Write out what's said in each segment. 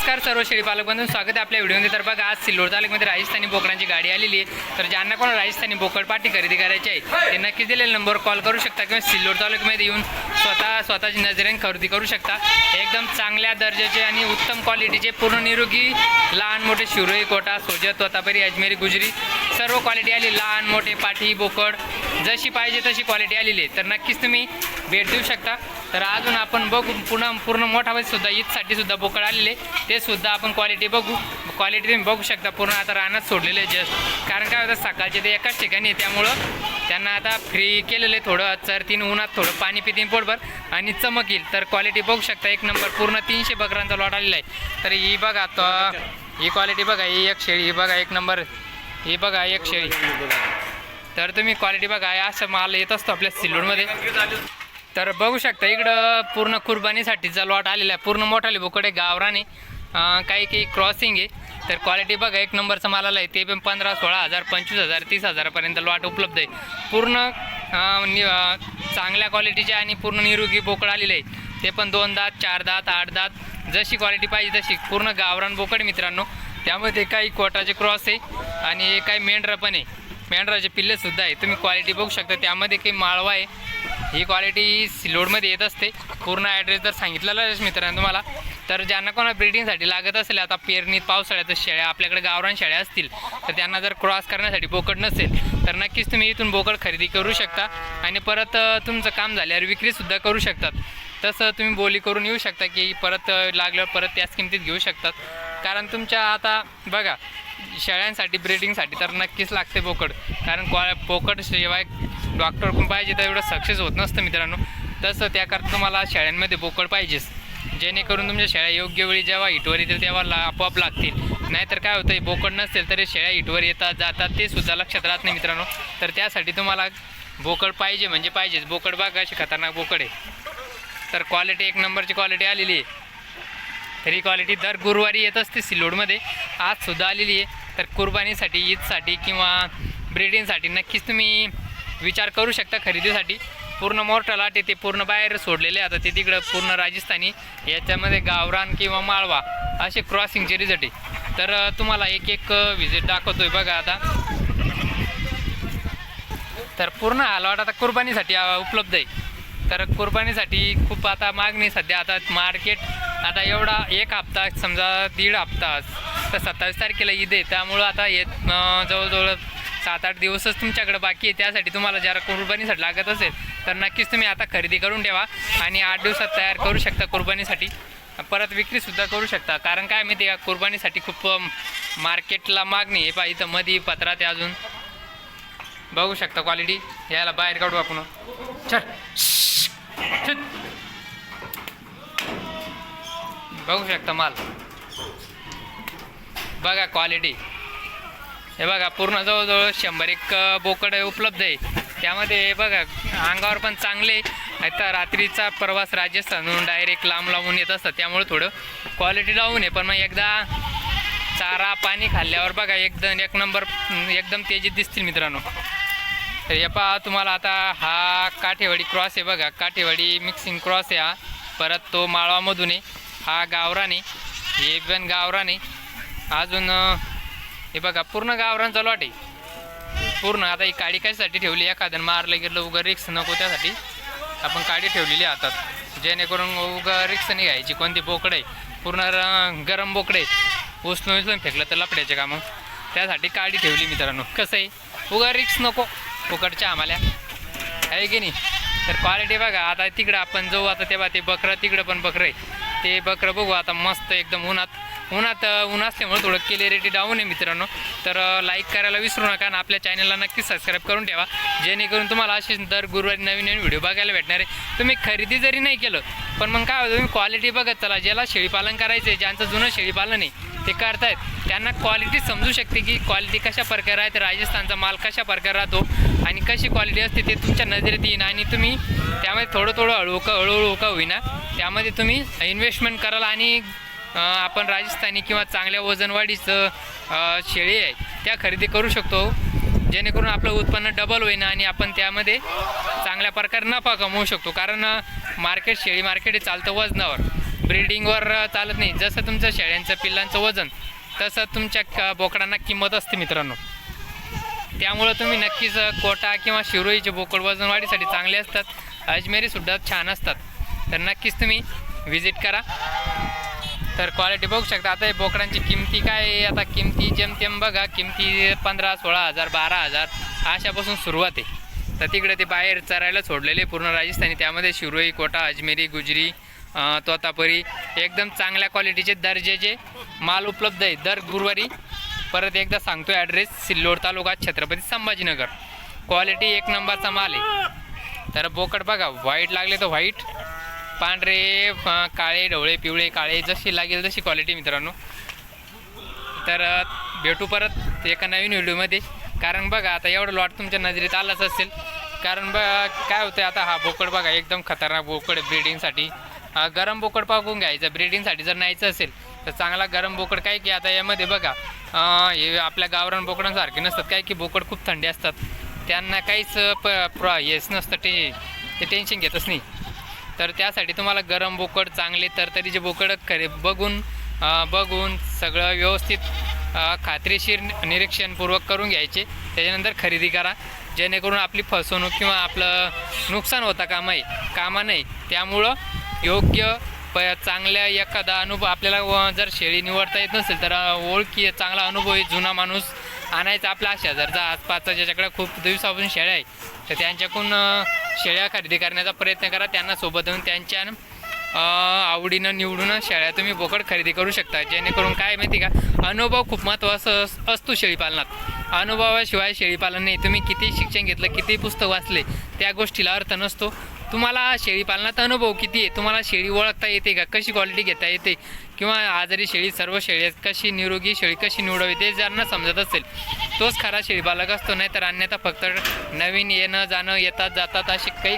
नमस्कार सर्व शेळी पालक बंधूंनो, स्वागत आहे आपल्या व्हिडिओमध्ये। तर बघा आज सिल्लोड तालुक्यामध्ये राजस्थानी बोकडांची गाडी आलेली आहे। तर ज्यांना कोणाला राजस्थानी बोकड पाटी खरेदी करायची आहे ते नक्कीच दिलेल्या नंबरवर कॉल करू शकता किंवा सिल्लोड तालुक्यामध्ये येऊन स्वतःची नजरेने खरेदी करू शकता। एकदम चांगल्या दर्जाचे आणि उत्तम क्वालिटीचे पूर्ण निरोगी लहान मोठे शिरोई, कोटा, सोजत, तोतापुरी, अजमेरी, गुजरी सर्व क्वालिटी आली। लहान मोठे पाठी बोकड जशी पाहिजे तशी क्वालिटी आलेली आहे। तर नक्कीच तुम्ही भेट देऊ शकता। तर अजून आपण बघू पूर्ण मोठामध्ये सुद्धा ईदसाठी सुद्धा बोकड आलेले ते सुद्धा आपण क्वालिटी बघू। क्वालिटी तुम्ही बघू शकता। पूर्ण आता रानात सोडलेले जस्ट, कारण काय होतं सकाळचे ते एकाच ठिकाणी आहे, त्यामुळं त्यांना आता फ्री केलेले थोडं चरतीन उन्हात थोडं पाणी पितीन पोटभर आणि चमक येईल। तर क्वालिटी बघू शकता एक नंबर पूर्ण 300 बकरांचा लॉट आलेला आहे। तर ही बघा ही क्वालिटी बघा, ही एक शेळी, ही बघा एक नंबर, ही बघा एक शेळी। तर तुम्ही क्वालिटी बघा, असं माल येत असतो आपल्या सिल्लोडमध्ये। तर बघू शकता इकडं पूर्ण कुर्बानीसाठीचा लॉट आलेला आहे। पूर्ण मोठाले बोकडे गावराने, काही क्रॉसिंग आहे। तर क्वालिटी बघा एक नंबरचं मालाला आहे। ते पण 15, 16,000, 25,000, 30,000पर्यंत लॉट उपलब्ध आहे। पूर्ण चांगल्या क्वालिटीचे आणि पूर्ण निरोगी बोकड आलेले आहे। ते पण 2 दात, 4 दात, 8 दात, जशी क्वालिटी पाहिजे तशी पूर्ण गावरान बोकड मित्रांनो। त्यामध्ये काही कोटाचे क्रॉस आहे आणि काही मेंढरा पण आहे, मेंढराचे पिल्लेसुद्धा आहे। तुम्ही क्वालिटी बघू शकता। त्यामध्ये काही माळवा आहे। ही क्वालिटी सिल्लोडमध्ये येत असते। पूर्ण ॲड्रेस जर सांगितलेला आहे मित्रांनो तुम्हाला। तर ज्यांना कोणा ब्रीडिंगसाठी लागत असेल, आता पेरणीत पावसाळ्यात शेळ्या आपल्याकडे गावरान शेळ्या असतील तर त्यांना जर क्रॉस करण्यासाठी बोकड नसेल तर नक्कीच तुम्ही इथून बोकड खरेदी करू शकता आणि परत तुमचं काम झाल्यावर विक्रीसुद्धा करू शकतात। तसं तुम्ही बोली करून येऊ शकता की परत लागल्यावर परत त्याच किमतीत घेऊ शकतात। कारण तुमच्या आता बघा शेळ्यांसाठी ब्रीडिंगसाठी तर नक्कीच लागते बोकड, कारण बोकड शिवाय डॉक्टर पण पाहिजे तर एवढं सक्सेस होत नसतं मित्रांनो। तसं त्याकरता तुम्हाला शेळ्यांमध्ये बोकड पाहिजेच, जेणेकरून तुमच्या शेळ्या योग्य वेळी जेव्हा हिटवर येतील तेव्हा आपोआप लागतील। नाहीतर काय होतं, बोकड नसेल तरी शेळ्या हिटवर येतात जातात ते सुद्धा लक्षात राहत नाही मित्रांनो। तर त्यासाठी तुम्हाला बोकड पाहिजे म्हणजे पाहिजेच। बोकड बघा अशी खतरनाक बोकड आहे। तर क्वालिटी एक नंबरची क्वालिटी आलेली आहे। तर ही क्वालिटी दर गुरुवारी येत असते सिल्लोडमध्ये, आजसुद्धा आलेली आहे। तर कुर्बानीसाठी, ईदसाठी किंवा ब्रीडिंगसाठी नक्कीच तुम्ही विचार करू शकता खरेदीसाठी। पूर्ण मोठा लाट आहे, ते पूर्ण बाहेर सोडलेले आता ते तिकडं पूर्ण राजस्थानी, याच्यामध्ये गावरान किंवा माळवा असे क्रॉसिंगचे रिझल्ट आहे। तर तुम्हाला एक व्हिजिट दाखवतोय बघा आता। तर पूर्ण हा लॉट आता कुर्बानीसाठी उपलब्ध आहे। तर कुर्बानीसाठी खूप आता मागणी सध्या, आता मार्केट आता एवढा एक हप्ता समजा 1.5 हप्ता, तर 27 तारखेला ईद आहे, त्यामुळं आता जवळजवळ 7-8 दिवसच तुमच्याकडे बाकी आहे। त्यासाठी तुम्हाला जरा कुर्बानीसाठी लागत असेल तर नक्कीच तुम्ही आता खरेदी करून ठेवा आणि 8 दिवसात तयार करू शकता कुर्बानीसाठी, परत विक्रीसुद्धा करू शकता। कारण काय माहिती आहे का, कुर्बानीसाठी खूप मार्केटला मागणी आहे। पाहिजे तर मध्ये पत्रात आहे अजून बघू शकता क्वालिटी। याला बाहेर काढू आपण, बघू शकता माल बघा क्वालिटी। हे बघा पूर्ण जवळजवळ 100 बोकड उपलब्ध आहे। त्यामध्ये बघा अंगावर पण चांगले आता रात्रीचा प्रवास राजस्थानहून डायरेक्ट लांबून येत असतात, त्यामुळे थोडं क्वालिटी डाऊन आहे। पण मग एकदा चारा पाणी खाल्ल्यावर बघा एक नंबर एकदम तेजीत दिसतील मित्रांनो। तर हे पहा तुम्हाला आता हा काठेवाडी क्रॉस आहे बघा, काठेवाडी मिक्सिंग क्रॉस आहे हा। परत तो माळवामधून आहे, हा गावरान आहे, हे पण गावरान आहे। अजून हे बघा पूर्ण गावरानचा लॉट आहे पूर्ण। आता ही काडी कशासाठी ठेवली, एखाद्यानं मारलं गेलं उगा रिक्स नको त्यासाठी आपण काडी ठेवलेली हातात, जेणेकरून उगा रिक्स नाही घ्यायची। कोणती बोकड आहे पूर्ण गरम बोकडे, उचलून फेकलं तर लपड्याचे कामं, त्यासाठी काडी ठेवली मित्रांनो। कसं आहे उगा रिक्स नको बोकडच्या आम्हाला, आहे की नाही। तर क्वालिटी बघा आता तिकडं आपण जाऊ आता तेव्हा ते बकरं, तिकडं पण बकरं आहे, ते बकरं बघू आता मस्त एकदम ऊन असल्यामुळे थोडं क्लिअरिटी डाऊन आहे मित्रांनो। तर लाईक करायला विसरू नका आणि आपल्या चॅनलला नक्की सबस्क्राईब करून ठेवा, जेणेकरून तुम्हाला असे दर गुरुवारी नवीन व्हिडिओ बघायला भेटणार आहे। तुम्ही खरेदी जरी नाही केलं पण मग काय होतं, तुम्ही क्वालिटी बघत चला। ज्याला शेळीपालन करायचं आहे, ज्यांचं जुनं शेळीपालन आहे ते करतायत, त्यांना क्वालिटी समजू शकते की क्वालिटी कशा प्रकारे आहे, तर राजस्थानचा माल कशा प्रकारे राहतो आणि कशी क्वालिटी असते ते तुमच्या नजरेत येईन। आणि तुम्ही त्यामध्ये थोडं हळूहळू का होईना त्यामध्ये तुम्ही इन्व्हेस्टमेंट कराल आणि आपण राजस्थानी किंवा चांगल्या वजनवाढीचं शेळी आहे त्या खरेदी करू शकतो, जेणेकरून आपलं उत्पन्न डबल होईन आणि आपण त्यामध्ये चांगल्या प्रकारे नफा कमवू शकतो। कारण शेळी मार्केट हे चालतं वजनावर, ब्रीडिंगवर चालत नाही. जसं तुमचं शेळ्यांचं पिल्लांचं वजन तसं तुमच्या बोकडांना किंमत असते मित्रांनो. त्यामुळं तुम्ही नक्कीच कोटा किंवा शिरोईचे बोकड वजन वाढीसाठी चांगले असतात. अजमेरीसुद्धा छान असतात. तर नक्कीच तुम्ही व्हिजिट करा. तर क्वालिटी बघू शकता. आता हे बोकडांची किमती काय आहे, आता किमती जेमतेम बघा, किमती 15-16 हजार 12,000 अशापासून सुरुवात आहे. तर तिकडे ते बाहेर चरायला सोडलेले पूर्ण राजस्थानी, त्यामध्ये शिरोई, कोटा, अजमेरी, गुजरी, तोतापुरी एकदम चांगल्या क्वालिटीचे दर्जाचे माल उपलब्ध आहे दर गुरुवारी. परत एकदा सांगतो ॲड्रेस, सिल्लोड तालुका, छत्रपती संभाजीनगर. क्वालिटी एक नंबरचा माल आहे. तर बोकड बघा, व्हाईट लागले तर व्हाईट, पांढरे, काळे, ढवळे, पिवळे, काळे, जशी लागेल तशी क्वालिटी मित्रांनो. तर भेटू परत एका नवीन व्हिडिओमध्ये. कारण बघा आता एवढं लॉट तुमच्या नजरेत आलाच असेल. कारण बघा काय होतं, आता हा बोकड बघा एकदम खतरनाक बोकड ब्रीडिंगसाठी. गरम बोकड पाकून घ्यायचं ब्रीडिंगसाठी जर न्यायचं असेल तर चांगला गरम बोकड. काय की आता यामध्ये बघा हे आपल्या गावरान बोकडांसारखे नसतात. काय की बोकड खूप थंडी असतात, त्यांना काहीच हेच नसतं, ते टेन्शन घेतच नाही. तर त्यासाठी तुम्हाला गरम बोकड, चांगले तरतरीचे बोकड बघून सगळं व्यवस्थित खात्रीशीर निरीक्षणपूर्वक करून घ्यायचे. त्याच्यानंतर खरेदी करा, जेणेकरून आपली फसवणूक किंवा आपलं नुकसान होता कामा नाही. त्यामुळं योग्य चांगल्या एखादा अनुभव आपल्याला जर शेळी निवडता येत नसेल तर ओळखी चांगला अनुभवी जुना माणूस आणायचा आपला शेजारचा आसपासचा, ज्याच्याकडे खूप दिवसापासून शेळ्या आहे तर त्यांच्याकडून शेळ्या खरेदी करण्याचा प्रयत्न करा. त्यांना सोबत येऊन त्यांच्या आवडीनं निवडून शेळ्या तुम्ही बोकड खरेदी करू शकता. जेणेकरून काय माहिती का, अनुभव खूप महत्त्वाचा असतो शेळीपालनात. अनुभवाशिवाय शेळीपालन नाही. तुम्ही किती शिक्षण घेतलं, किती पुस्तक वाचले, त्या गोष्टीला अर्थ नसतो. तुम्हाला शेळीपालनात अनुभव किती आहे, तुम्हाला शेळी ओळखता येते का, कशी क्वालिटी घेता येते, किंवा आजारी शेळी, सर्व शेळी कशी, निरोगी शेळी कशी निवडावी ते ज्यांना समजत असेल तोच खरा शेळीपालक असतो. नाही तर अन्यथा फक्त नवीन येणं जाणं, येतात जातात असे काही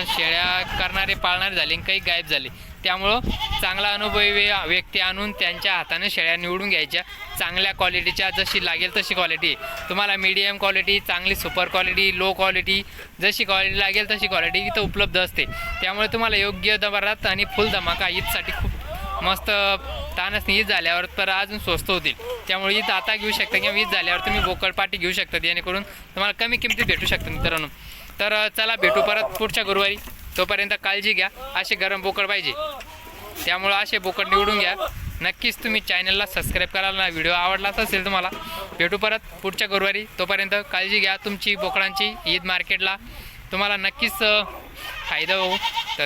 शेळ्या करणारे पाळणारे झाले, काही गायब झाले. त्यामुळं चांगला अनुभवी व्यक्ती आणून त्यांच्या हाताने शेळ्या निवडून घ्यायच्या, चांगल्या क्वालिटीच्या, जशी लागेल तशी क्वालिटी. तुम्हाला मीडियम क्वालिटी, चांगली सुपर क्वालिटी, लो क्वालिटी, जशी क्वालिटी लागेल तशी क्वालिटी इथं उपलब्ध असते. त्यामुळे तुम्हाला योग्य दरात आणि फुल धमाका ईदसाठी खूप मस्त तानच ईद झाल्यावर तर अजून स्वस्त होतील. त्यामुळे ईद आता घेऊ शकता किंवा ईद झाल्यावर तुम्ही बोकड पाटी घेऊ शकता, जेणेकरून तुम्हाला कमी किमतीत भेटू शकतं मित्रांनो. तर चला भेटू परत पुढच्या गुरुवारी. तोपर्यंत काळजी घ्या. असे गरम बोकड पाहिजे, त्यामुळं असे बोकड निवडून घ्या. नक्कीच तुम्ही चॅनलला सबस्क्राईब करायला ना. व्हिडिओ आवडलाच असेल तुम्हाला. भेटू परत पुढच्या गुरुवारी. तोपर्यंत काळजी घ्या तुमची बोकडांची. ईद मार्केटला तुम्हाला नक्कीच फायदा होऊ. तर